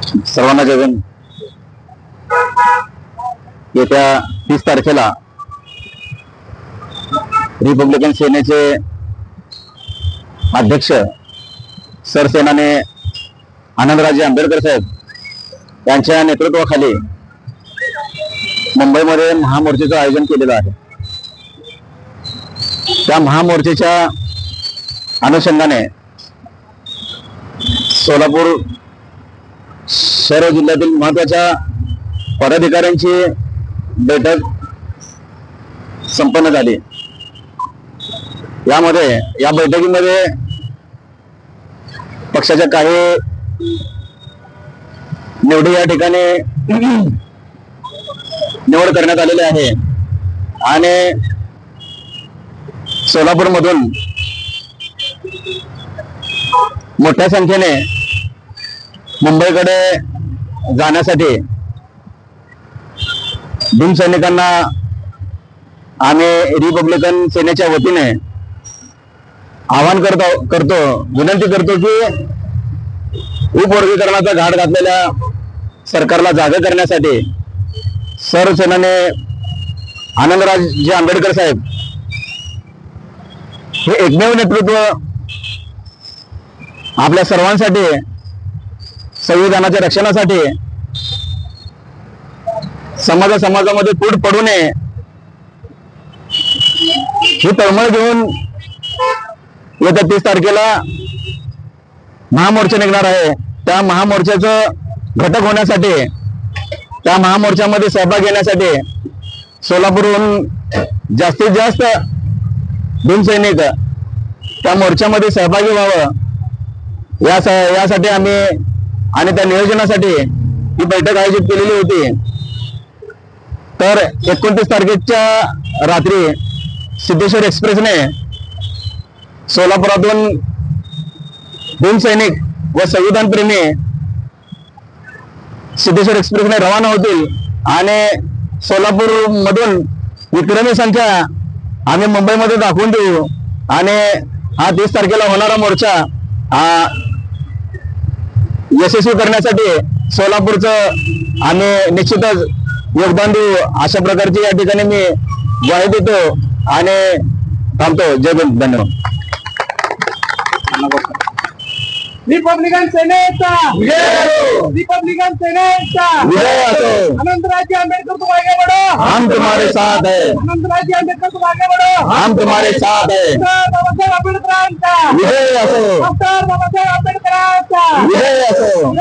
सर्वांना जगन येत्या 30 तारखेला रिपब्लिकन सेनेचे अध्यक्ष सरसेनाने आनंदराजे आंबेडकर साहेब यांच्या नेतृत्वाखाली मुंबईमध्ये महामोर्चेचं आयोजन केलेलं आहे। त्या महामोर्चेच्या अनुषंगाने सोलापूर शहर जिल्ह्यातील महत्त्वाच्या पदाधिकाऱ्यांची बैठक संपन्न झाली। या बैठकीमध्ये पक्षाच्या काही निवडी या ठिकाणी निवड करण्यात आलेली आहे आणि सोलापूरमधून मोठ्या संख्येने मुंबईकडे जाण्यासाठी भीमसैनिकांना आम्ही रिपब्लिकन सेनेच्या वतीने आवाहन करतो विनंती करतो की उपवर्गीकरणाचा घाट घातलेल्या सरकारला जागा करण्यासाठी सरसेनाने आनंदराजे आंबेडकर साहेब हे एकमेव नेतृत्व आपल्या सर्वांसाठी संविधानाच्या रक्षणासाठी समाजामध्ये फूट पडू नये ही तळमळ घेऊन येत्या 30 तारखेला महामोर्चा निघणार आहे। त्या महामोर्चाचं घटक होण्यासाठी त्या महामोर्चामध्ये सहभाग घेण्यासाठी सोलापूरहून जास्तीत जास्त भीमसैनिक त्या मोर्चामध्ये सहभागी व्हावं यासाठी आम्ही आणि त्या नियोजनासाठी ही बैठक आयोजित केलेली होती। तर 29 तारखेच्या रात्री सिद्धेश्वर एक्सप्रेसने सोलापुरातून भीमसैनिक व संविधान प्रेमी सिद्धेश्वर एक्सप्रेसने रवाना होतील आणि सोलापूर मधून विक्रमी संख्या आम्ही मुंबईमध्ये दाखवून देऊ आणि हा 30 तारखेला होणारा मोर्चा यशस्वी करण्यासाठी सोलापूरचं आम्ही निश्चितच योगदान देऊ अशा प्रकारची या ठिकाणी मी ग्वाही देतो आणि थांबतो। जय हिंद, धन्यवाद। रिपब्लिकन सेनेचा रिपब्लिकन सेनेचा आनंदराजे आंबेडकर तुम आगे बढ़ो, हम तुम्हारे साथ है। आनंदराजे आंबेडकर तुम आगे बढ़ो, हम तुम्हारे साथ है। बाबासाहेब आंबेडकरांचा विजय असो, डॉक्टर बाबासाहेब आंबेडकरांचा विजय असो।